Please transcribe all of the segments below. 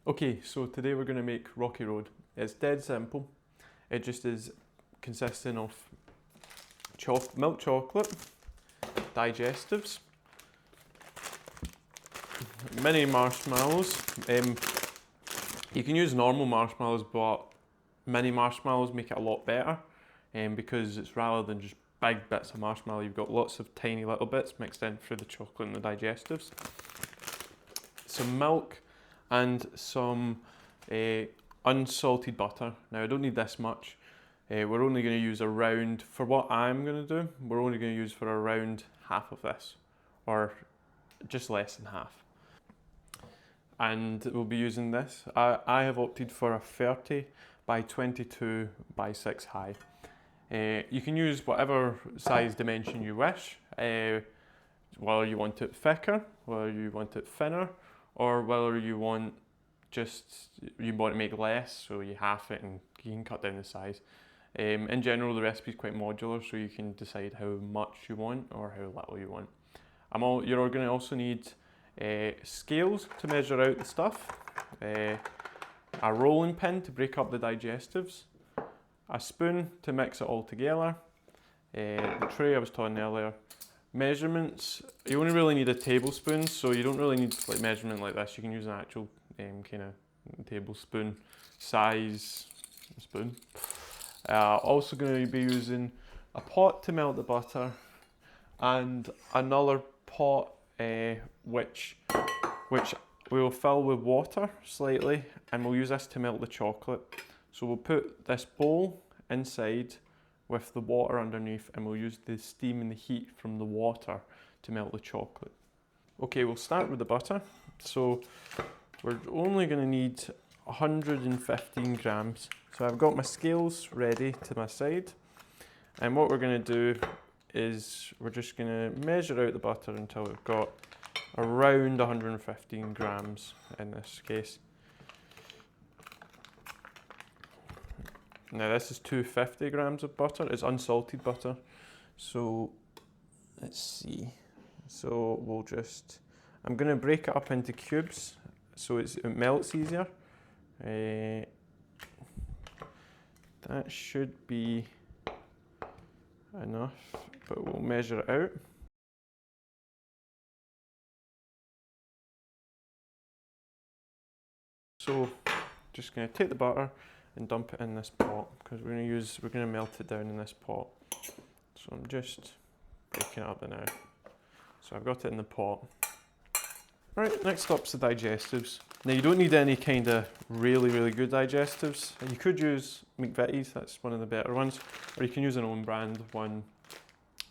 Okay, so today we're going to make Rocky Road. It's dead simple. It just is consisting of milk chocolate, digestives, mini marshmallows. You can use normal marshmallows, but mini marshmallows make it a lot better because it's rather than just big bits of marshmallow, you've got lots of tiny little bits mixed in through the chocolate and the digestives. Some milk and some unsalted butter. Now I don't need this much. We're only going to use around, for what I'm going to do, we're only going to use for around half of this, or just less than half. And we'll be using this. I have opted for a 30 by 22 by 6 high. You can use whatever size dimension you wish, whether you want it thicker, whether you want it thinner, or whether you want to make less, so you half it and you can cut down the size. In general, the recipe is quite modular, so you can decide how much you want or how little you want. You're going to also need scales to measure out the stuff, a rolling pin to break up the digestives, a spoon to mix it all together, the tray I was talking earlier. Measurements, you only really need a tablespoon, so you don't really need like measurement like this. You can use an actual kind of tablespoon size spoon. Also going to be using a pot to melt the butter and another pot which we will fill with water slightly, and we'll use this to melt the chocolate. So we'll put this bowl inside with the water underneath, and we'll use the steam and the heat from the water to melt the chocolate. Okay, we'll start with the butter. So we're only going to need 115 grams. So I've got my scales ready to my side, and what we're going to do is we're just going to measure out the butter until we've got around 115 grams in this case. Now this is 250 grams of butter. It's unsalted butter. So let's see. So I'm going to break it up into cubes so it melts easier. That should be enough, but we'll measure it out. So just going to take the butter and dump it in this pot, because we're going to melt it down in this pot. So I'm just breaking it up now. So I've got it in the pot. Right, next up's the digestives. Now you don't need any kind of really good digestives. You could use McVitie's, that's one of the better ones, or you can use an own brand one.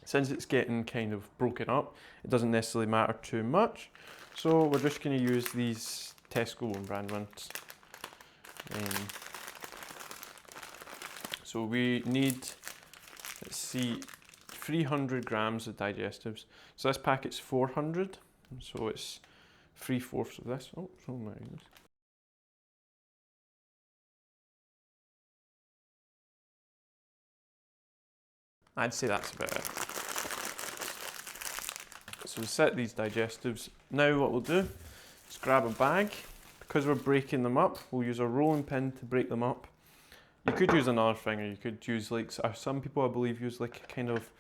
Since it's getting kind of broken up, it doesn't necessarily matter too much. So we're just going to use these Tesco own brand ones. So we need, let's see, 300 grams of digestives. So this packet's 400, so it's 3/4 of this. Oh my goodness. I'd say that's about it. So we set these digestives. Now what we'll do is grab a bag. Because we're breaking them up, we'll use a rolling pin to break them up. You could use another thing, or you could use like, some people I believe use like a kind of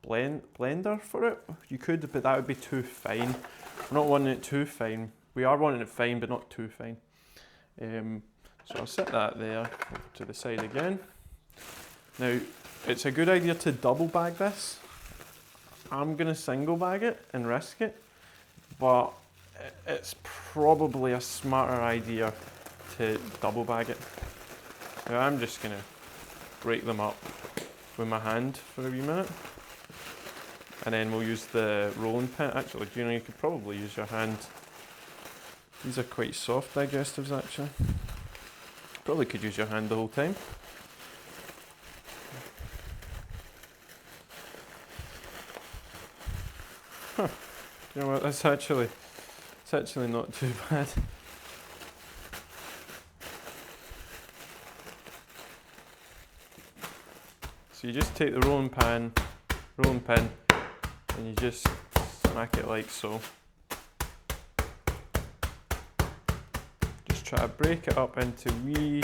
blender for it. You could, but that would be too fine. We're not wanting it too fine. We are wanting it fine, but not too fine. So I'll set that there over to the side again. Now, it's a good idea to double bag this. I'm going to single bag it and risk it, but it's probably a smarter idea to double bag it. Now I'm just going to break them up with my hand for a wee minute, and then we'll use the rolling pin. Actually, you could probably use your hand. These are quite soft digestives actually. Probably could use your hand the whole time. Huh. You know what, it's actually not too bad. So you just take the rolling pin, and you just smack it like so. Just try to break it up into wee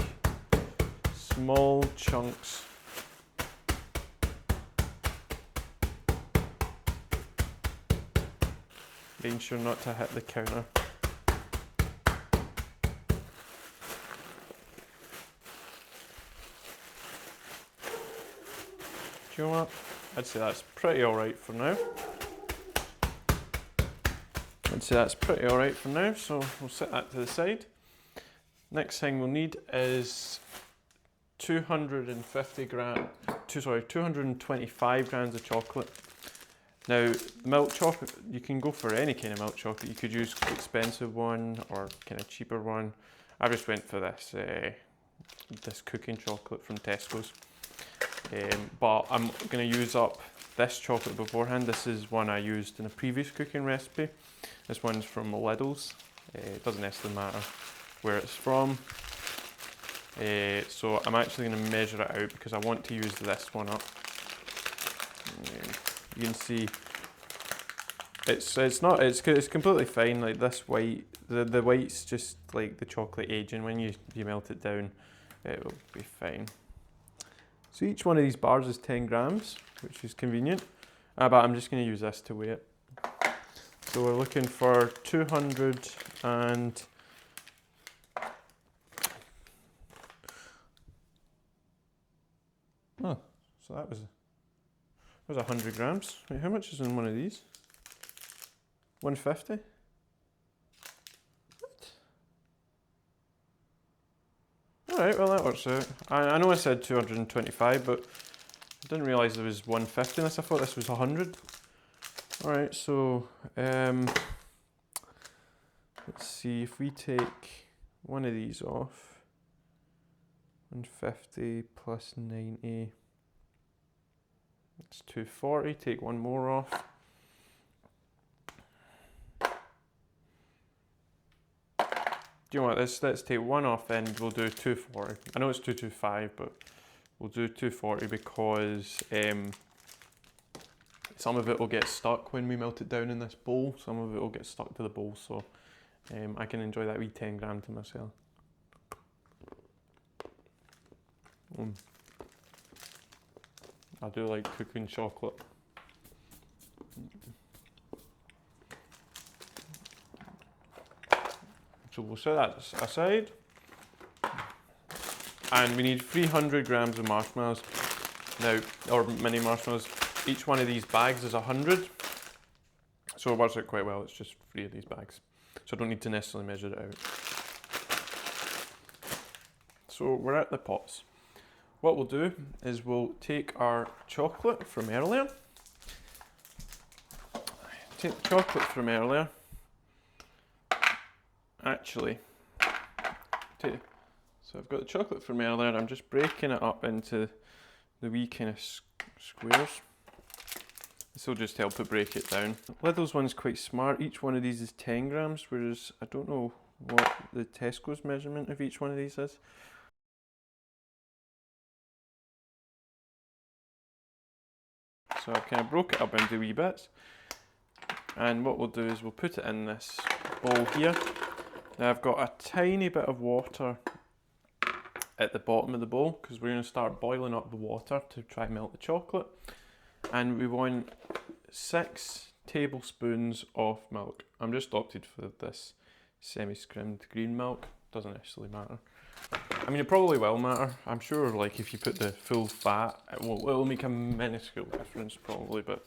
small chunks. Making sure not to hit the counter. Do you know what? I'd say that's pretty alright for now. So we'll set that to the side. Next thing we'll need is 225 grams of chocolate. Now, milk chocolate, you can go for any kind of milk chocolate. You could use an expensive one or kind of cheaper one. I just went for this cooking chocolate from Tesco's. But I'm going to use up this chocolate beforehand. This is one I used in a previous cooking recipe. This one's from Lidl's. It doesn't necessarily matter where it's from. So I'm actually going to measure it out because I want to use this one up. You can see it's completely fine. Like this white, the white's just like the chocolate aging. When you melt it down, it will be fine. So each one of these bars is 10 grams, which is convenient. But I'm just going to use this to weigh it. So we're looking for 200 and oh, so that was 100 grams. Wait, how much is in one of these? 150? Alright, well that works out. I know I said 225, but I didn't realise there was 150 in this. I thought this was 100. Alright, so let's see, if we take one of these off, 150 plus 90, it's 240, take one more off. Do you know what, let's take one off then, we'll do 240. I know it's 225, but we'll do 240 because some of it will get stuck when we melt it down in this bowl. Some of it will get stuck to the bowl, so I can enjoy that wee 10 gram to myself. I do like cooking chocolate. So we'll set that aside. And we need 300 grams of marshmallows. Now, or mini marshmallows. Each one of these bags is 100. So it works out quite well. It's just 3 of these bags. So I don't need to necessarily measure it out. So we're at the pots. What we'll do is we'll take our chocolate from earlier. Actually, so I've got the chocolate from earlier. I'm just breaking it up into the wee kind of squares. This will just help to break it down. Lidl's one's quite smart. Each one of these is 10 grams, whereas I don't know what the Tesco's measurement of each one of these is. So I've kind of broke it up into wee bits. And what we'll do is we'll put it in this bowl here. Now I've got a tiny bit of water at the bottom of the bowl because we're going to start boiling up the water to try and melt the chocolate. And we want 6 tablespoons of milk. I'm just opted for this semi-skimmed green milk. Doesn't necessarily matter. I mean, it probably will matter. I'm sure, like, if you put the full fat, it'll make a minuscule difference probably, but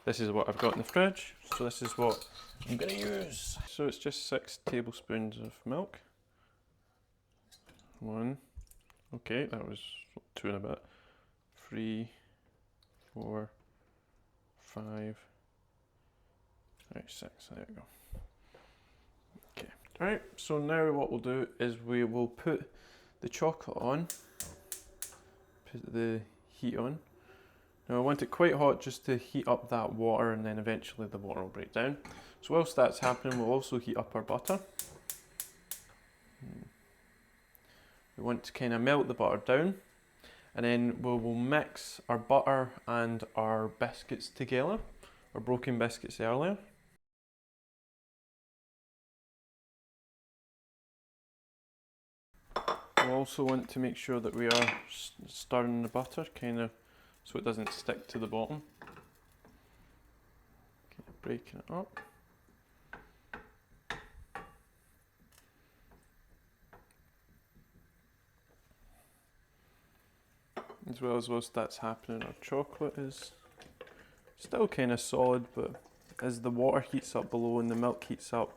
this is what I've got in the fridge, so this is what I'm gonna use. So it's just 6 tablespoons of milk. 1, okay, that was 2 and a bit. 3, 4, 5, 6, there we go. Okay, alright, so now what we'll do is we will put the chocolate on, put the heat on. Now I want it quite hot just to heat up that water, and then eventually the water will break down. So whilst that's happening, we'll also heat up our butter. We want to kind of melt the butter down, and then we'll mix our butter and our biscuits together, our broken biscuits earlier. We also want to make sure that we are stirring the butter, kind of, so it doesn't stick to the bottom. Kind of breaking it up. As well as whilst that's happening, our chocolate is still kind of solid, but as the water heats up below and the milk heats up,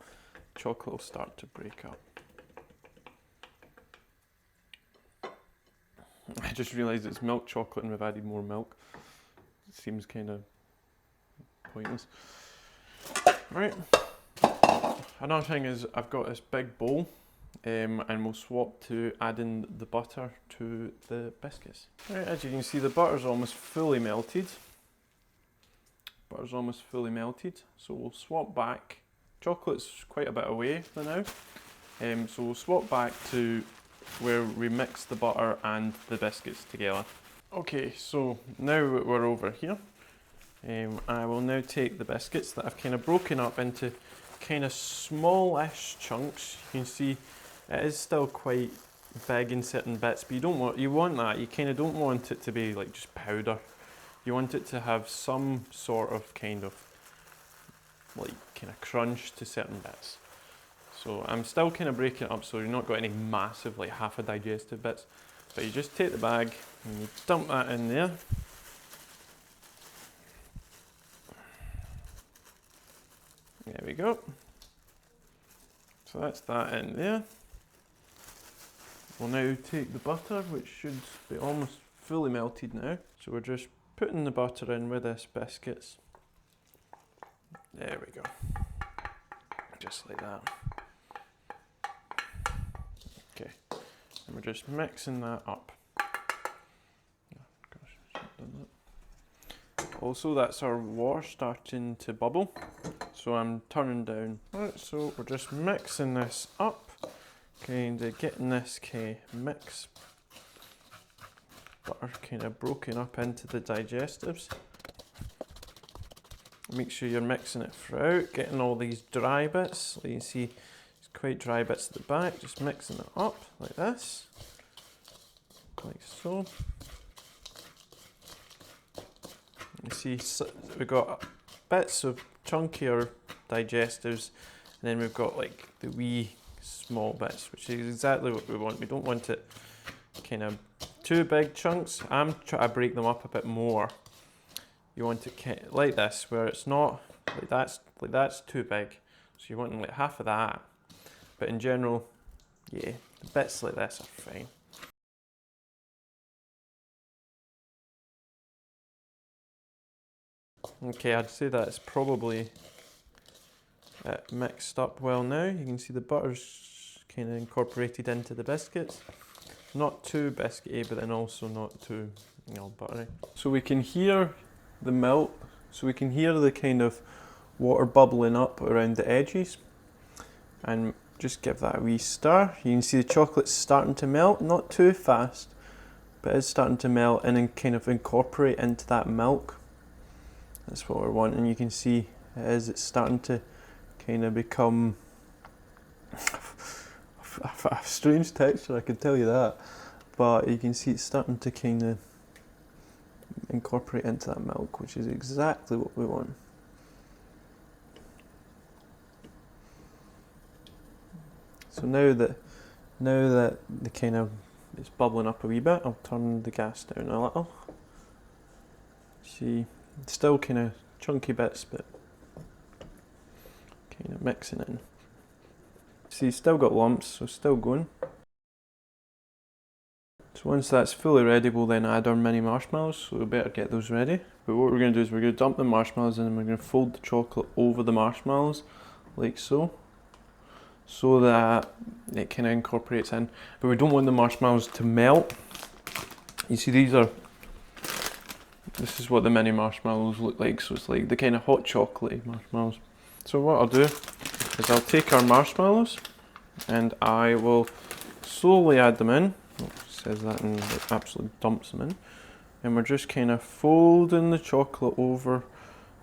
chocolate will start to break up. I just realised it's milk chocolate and we've added more milk. It seems kind of pointless. Right. Another thing is I've got this big bowl and we'll swap to adding the butter to the biscuits. Right, as you can see, the butter's almost fully melted. Butter's almost fully melted, so we'll swap back. Chocolate's quite a bit away for now, so we'll swap back to where we mix the butter and the biscuits together. Okay, so now we're over here. I will now take the biscuits that I've kind of broken up into kind of smallish chunks. You can see it is still quite big in certain bits, but you want that. You kind of don't want it to be like just powder. You want it to have some sort of kind of crunch to certain bits. So I'm still kind of breaking it up so you're not got any massive like half a digestive bits, but you just take the bag and you dump that in there. There we go. So that's that in there. We'll now take the butter, which should be almost fully melted now. So we're just putting the butter in with this biscuits. There we go. Just like that. Okay, and we're just mixing that up. Gosh, I should have done that. Also, that's our water starting to bubble, so I'm turning down. Right, so we're just mixing this up, kind of getting this mix butter kind of broken up into the digestives. Make sure you're mixing it throughout, getting all these dry bits. Like you see, it's quite dry bits at the back, just mixing it up like this, like so. You see, we've got bits of chunkier digestives, and then we've got like the wee small bits, which is exactly what we want. We don't want it kind of too big chunks. I'm trying to break them up a bit more. You want it like this, where it's not like that's too big. So you want like half of that. But in general, yeah, the bits like this are fine. Okay, I'd say that's probably mixed up well now. You can see the butter's kind of incorporated into the biscuits. Not too biscuity, but then also not too, buttery. So we can hear the melt, so we can hear the kind of water bubbling up around the edges, and just give that a wee stir. You can see the chocolate's starting to melt, not too fast, but it's starting to melt and then kind of incorporate into that milk. That's what we're wanting. You can see it's starting to kind of become a strange texture, I can tell you that, but you can see it's starting to kind of incorporate into that milk, which is exactly what we want. So now that the kind of it's bubbling up a wee bit, I'll turn the gas down a little. See, it's still kind of chunky bits, but kind of mixing it in. See, it's still got lumps, so still going. So once that's fully ready, we'll then add our mini marshmallows, so we better get those ready. But what we're going to do is we're going to dump the marshmallows in and we're going to fold the chocolate over the marshmallows, like so, so that it kind of incorporates in. But we don't want the marshmallows to melt. You see, this is what the mini marshmallows look like, so it's like the kind of hot chocolatey marshmallows. So what I'll do is I'll take our marshmallows and I will slowly add them in. Says that and it absolutely dumps them in, and we're just kind of folding the chocolate over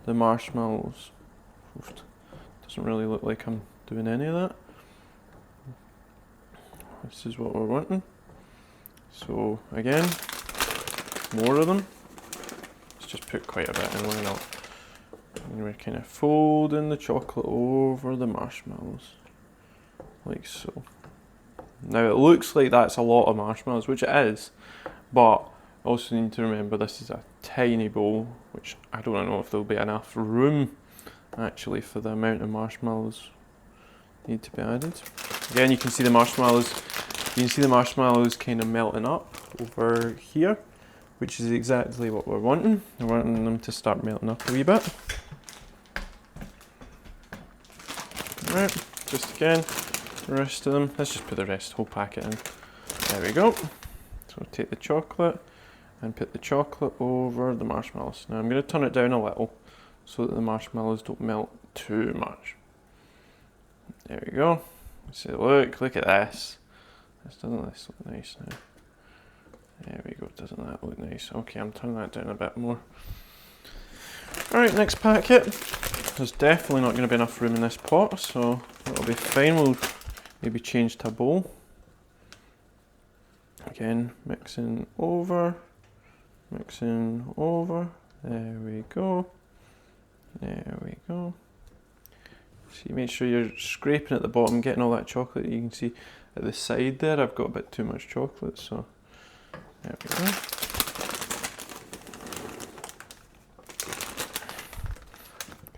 the marshmallows. Doesn't really look like I'm doing any of that. This is what we're wanting. So again, more of them. Let's just put quite a bit in, why not? And we're kind of folding the chocolate over the marshmallows, like so. Now it looks like that's a lot of marshmallows, which it is, but also need to remember this is a tiny bowl, which I don't know if there'll be enough room actually for the amount of marshmallows need to be added. Again, you can see the marshmallows. You can see the marshmallows kind of melting up over here, which is exactly what we're wanting. We're wanting them to start melting up a wee bit. Alright, just again, the rest of them. Let's just put the whole packet in. There we go. So take the chocolate and put the chocolate over the marshmallows. Now I'm going to turn it down a little so that the marshmallows don't melt too much. There we go. So look at this. Doesn't this look nice now? There we go, doesn't that look nice? Okay, I'm turning that down a bit more. Alright, next packet. There's definitely not going to be enough room in this pot, so that'll be fine. We'll maybe change to a bowl. Again, mixing over. There we go. There we go. See, make sure you're scraping at the bottom, getting all that chocolate. You can see at the side there, I've got a bit too much chocolate, so there we go.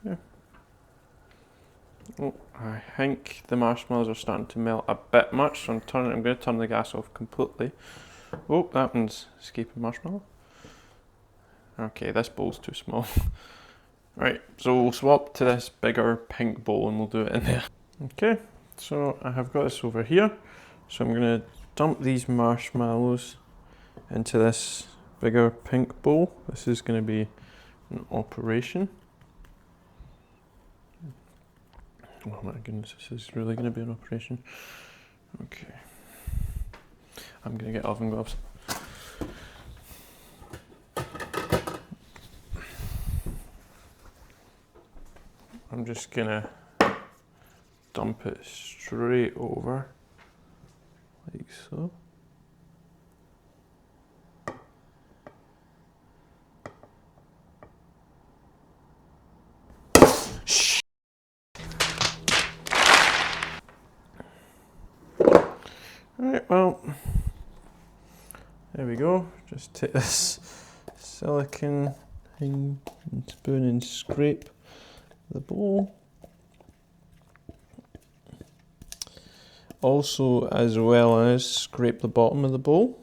Okay. Oh, I think the marshmallows are starting to melt a bit much, so I'm going to turn the gas off completely. Oh, that one's escaping marshmallow. Okay, this bowl's too small. Right, so we'll swap to this bigger pink bowl and we'll do it in there. Okay, so I have got this over here. So I'm going to dump these marshmallows into this bigger pink bowl. This is going to be an operation. Oh my goodness, this is really going to be an operation. Okay. I'm going to get oven gloves. I'm just going to dump it straight over, like so. Alright, well, there we go. Just take this silicone thing and spoon and scrape the bowl. Also, as well as scrape the bottom of the bowl,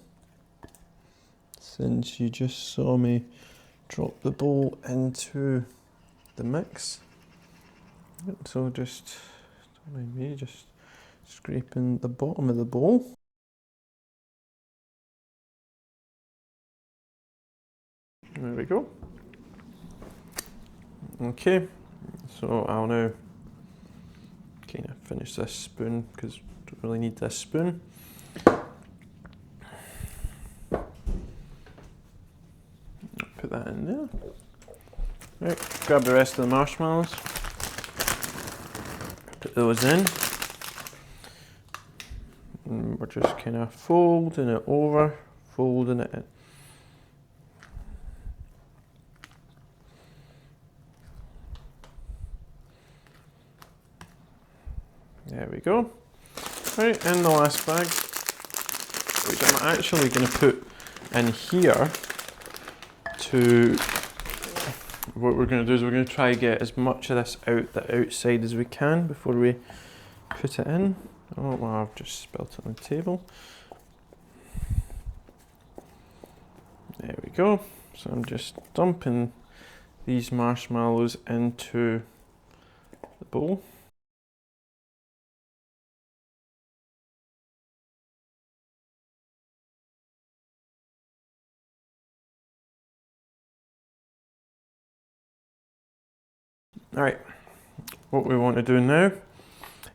since you just saw me drop the bowl into the mix. So just, don't mind me, just scraping the bottom of the bowl. There we go. Okay, so I'll now kind of finish this spoon because I don't really need this spoon. Put that in there. Right, grab the rest of the marshmallows. Put those in. And we're just kind of folding it over, folding it in. There we go. Right, in the last bag, which I'm actually going to put in here to, what we're going to do is we're going to try to get as much of this out the outside as we can before we put it in. Oh, well, I've just spilt it on the table. There we go. So I'm just dumping these marshmallows into the bowl. Alright, what we want to do now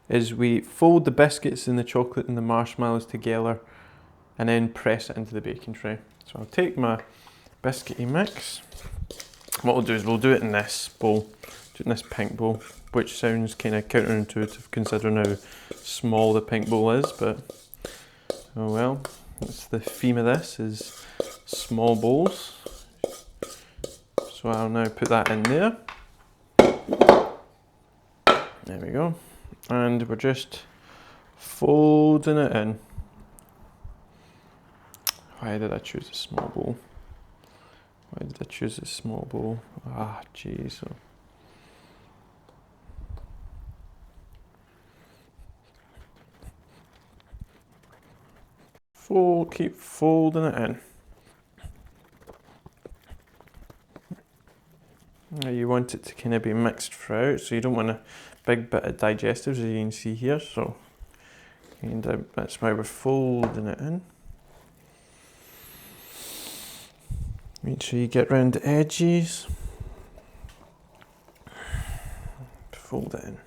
is we fold the biscuits and the chocolate and the marshmallows together and then press it into the baking tray. So I'll take my biscuity mix. What we'll do is we'll do it in this bowl, do it in this pink bowl, which sounds kind of counterintuitive considering how small the pink bowl is, but oh well. That's the theme of this, is small bowls. So I'll now put that in there. There we go. And we're just folding it in. Why did I choose a small bowl? Why did I choose a small bowl? Ah, jeez. Keep folding it in. Now you want it to kind of be mixed throughout, so you don't want a big bit of digestives, as you can see here. So that's why we're folding it in. Make sure you get round the edges. Fold it in.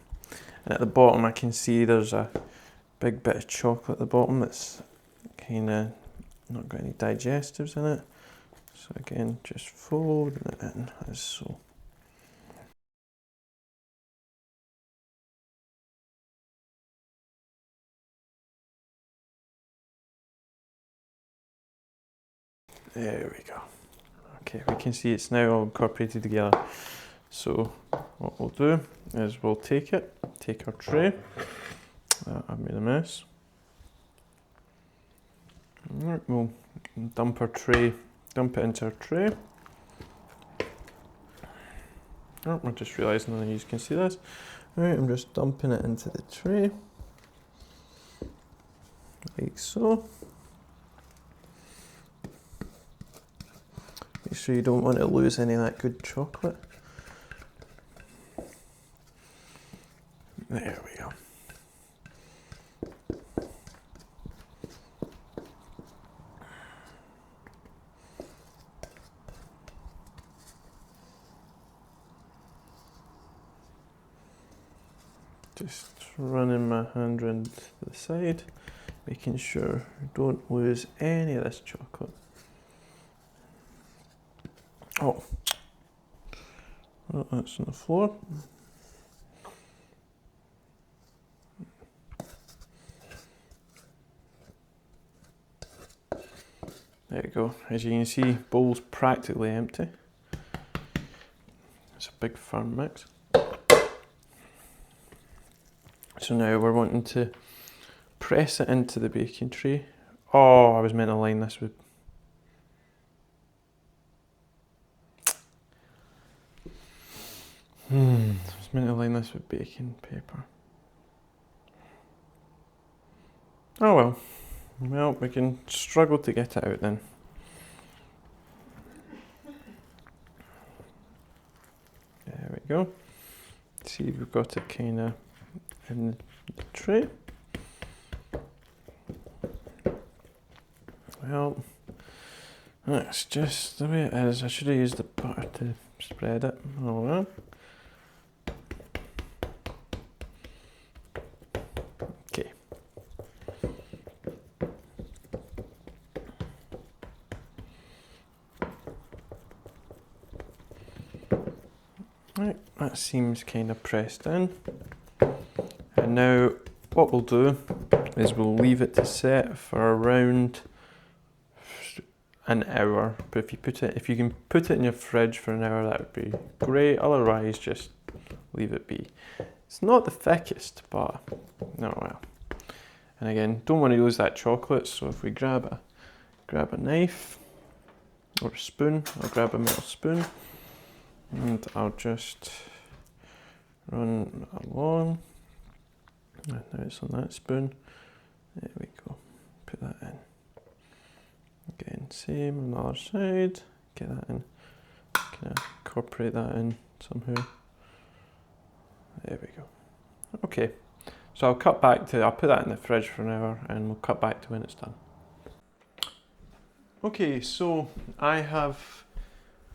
And at the bottom I can see there's a big bit of chocolate at the bottom that's kind of not got any digestives in it. So again, just folding it in as so. There we go. Okay, we can see it's now all incorporated together. So what we'll do is we'll take our tray. I've made a mess. We'll dump it into our tray. Oh, we're just realising that you can see this. Right, I'm just dumping it into the tray. Like so. Make sure you don't want to lose any of that good chocolate. There we go. Just running my hand around the side, making sure I don't lose any of this chocolate. Oh, well, that's on the floor. There you go. As you can see, bowl's practically empty. It's a big firm mix. So now we're wanting to press it into the baking tray. Oh, I was meant to line this with... I was meant to line this with baking paper. Oh well. Well, we can struggle to get it out then. There we go. See, we've got it kind of in the tray. Well, that's just the way it is. I should have used the butter to spread it. Oh well. Okay. Right, that seems kind of pressed in. And now what we'll do is we'll leave it to set for around an hour. But if you can put it in your fridge for an hour, that would be great. Otherwise, just leave it be. It's not the thickest, but no, well. And again, don't want to lose that chocolate. So if we grab a knife or a spoon, I'll grab a metal spoon, and I'll just run along. And now it's on that spoon. There we go. Put that in. Again, same on the other side. Get that in. Kind of incorporate that in somehow. There we go. Okay. So I'll put that in the fridge for an hour, and we'll cut back to when it's done. Okay, so I have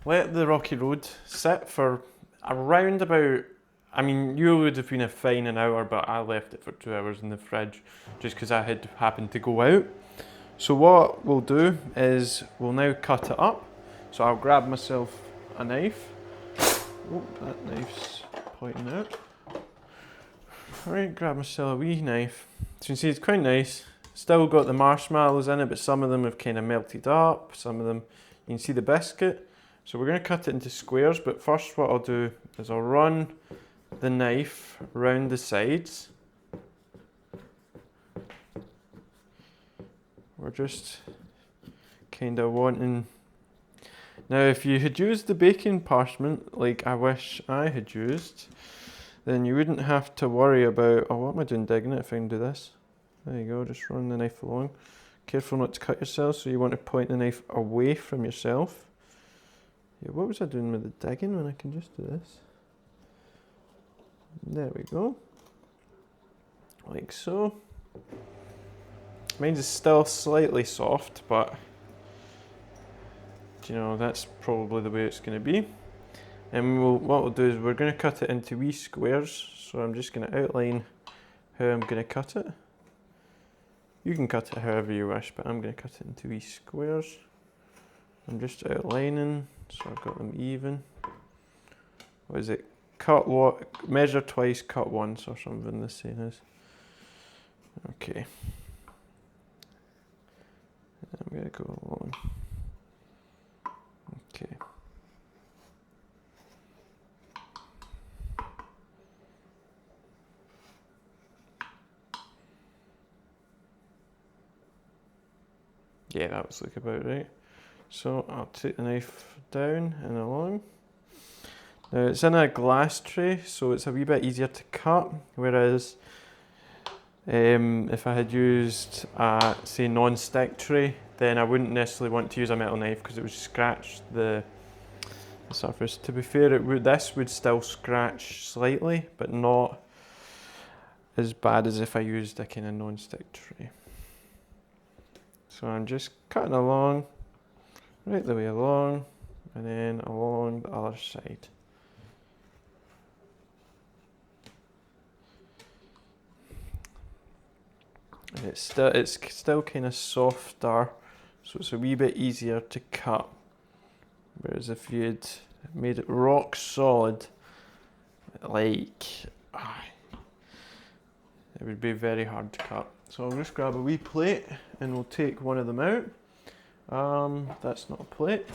let the rocky road sit for around about, I mean, you would have been a fine an hour, but I left it for 2 hours in the fridge just because I had happened to go out. So what we'll do is we'll now cut it up. So I'll grab myself a knife. Oh, that knife's pointing out. Alright, grab myself a wee knife. So you can see it's quite nice. Still got the marshmallows in it, but some of them have kind of melted up. Some of them, you can see the biscuit. So we're going to cut it into squares, but first what I'll do is I'll run the knife around the sides. We're just kind of wanting... Now if you had used the baking parchment like I wish I had used, then you wouldn't have to worry about, oh, what am I doing digging it if I can do this? There you go, just run the knife along. Careful not to cut yourself, so you want to point the knife away from yourself. Yeah, what was I doing with the digging when I can just do this? There we go. Like so. Mine is still slightly soft, but you know, that's probably the way it's going to be. And what we'll do is we're going to cut it into wee squares. So I'm just going to outline how I'm going to cut it. You can cut it however you wish, but I'm going to cut it into wee squares. I'm just outlining, so I've got them even. What is it? Cut what? Measure twice, cut once, or something this saying is. Okay. I'm going to go along. Okay. Yeah, that was like about right. So I'll take the knife down and along. Now it's in a glass tray, so it's a wee bit easier to cut, whereas if I had used a, say, non-stick tray, then I wouldn't necessarily want to use a metal knife because it would scratch the surface. To be fair, this would still scratch slightly, but not as bad as if I used a kind of non-stick tray. So I'm just cutting along, right the way along, and then along the other side. And it's still kind of softer, so it's a wee bit easier to cut. Whereas if you'd made it rock solid, like, it would be very hard to cut. So I'll just grab a wee plate and we'll take one of them out. That's not a plate.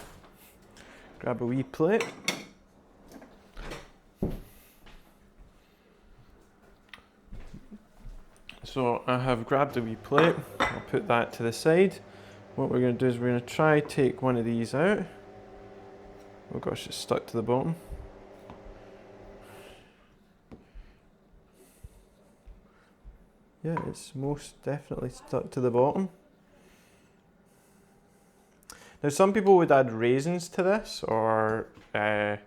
Grab a wee plate. So I have grabbed a wee plate. I'll put that to the side. What we're going to do is we're going to try take one of these out. Oh gosh, it's stuck to the bottom. Yeah, it's most definitely stuck to the bottom. Now some people would add raisins to this, or kind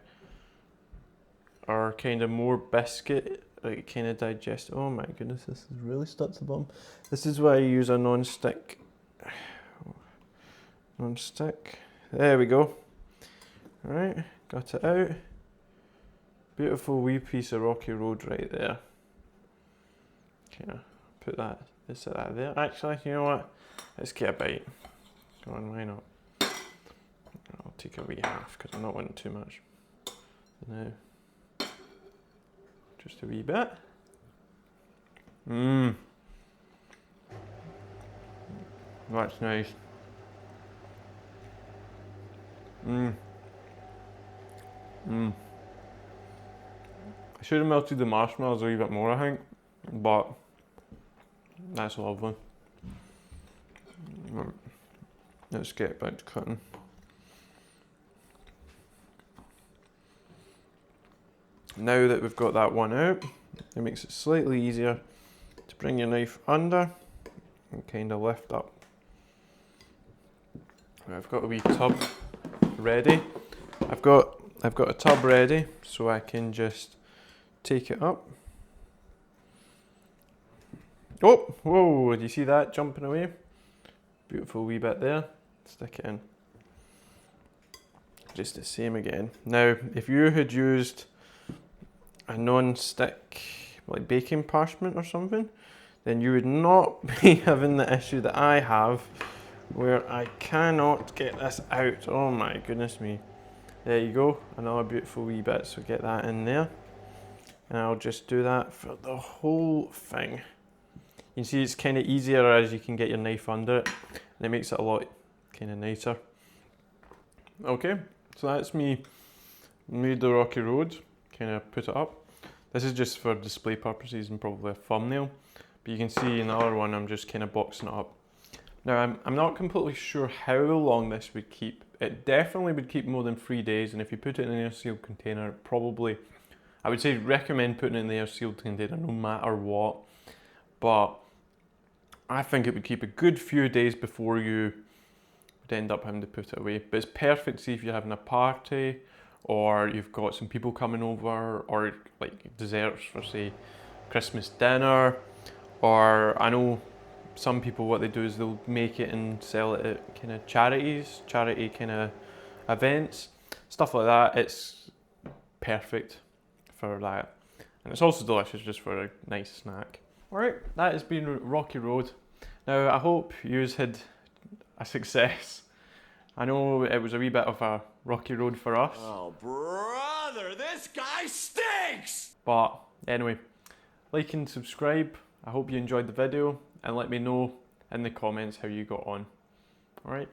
of more biscuit, like kind of digest. Oh my goodness, this is really stuck to the bottom. This is why I use a non-stick. Non-stick. There we go. All right, got it out. Beautiful wee piece of rocky road right there. Okay. Put that, let's set that there. Actually, you know what? Let's get a bite. Come on, why not? I'll take a wee half because I'm not wanting too much. Now, just a wee bit. That's nice. I should have melted the marshmallows a wee bit more, I think, but that's lovely. Let's get back to cutting. Now that we've got that one out, it makes it slightly easier to bring your knife under and kind of lift up. I've got a wee tub ready. I've got a tub ready, so I can just take it up. Oh, whoa, do you see that jumping away? Beautiful wee bit there. Stick it in. Just the same again. Now, if you had used a non-stick, like baking parchment or something, then you would not be having the issue that I have, where I cannot get this out. Oh my goodness me. There you go, another beautiful wee bit, so get that in there. And I'll just do that for the whole thing. You can see it's kind of easier as you can get your knife under it, and it makes it a lot kind of nicer. Okay, so that's me made the rocky road, kind of put it up. This is just for display purposes and probably a thumbnail, but you can see in the other one I'm just kind of boxing it up. Now I'm not completely sure how long this would keep. It definitely would keep more than 3 days, and if you put it in an air sealed container, probably, I would say recommend putting it in the air sealed container no matter what, but I think it would keep a good few days before you would end up having to put it away. But it's perfect, see, if you're having a party or you've got some people coming over, or like desserts for, say, Christmas dinner, or I know some people, what they do is they'll make it and sell it at kind of charity kind of events, stuff like that. It's perfect for that, and it's also delicious just for a nice snack. Alright, that has been Rocky Road. Now I hope yous had a success. I know it was a wee bit of a rocky road for us. Oh brother, this guy stinks! But anyway, like and subscribe. I hope you enjoyed the video, and let me know in the comments how you got on. Alright.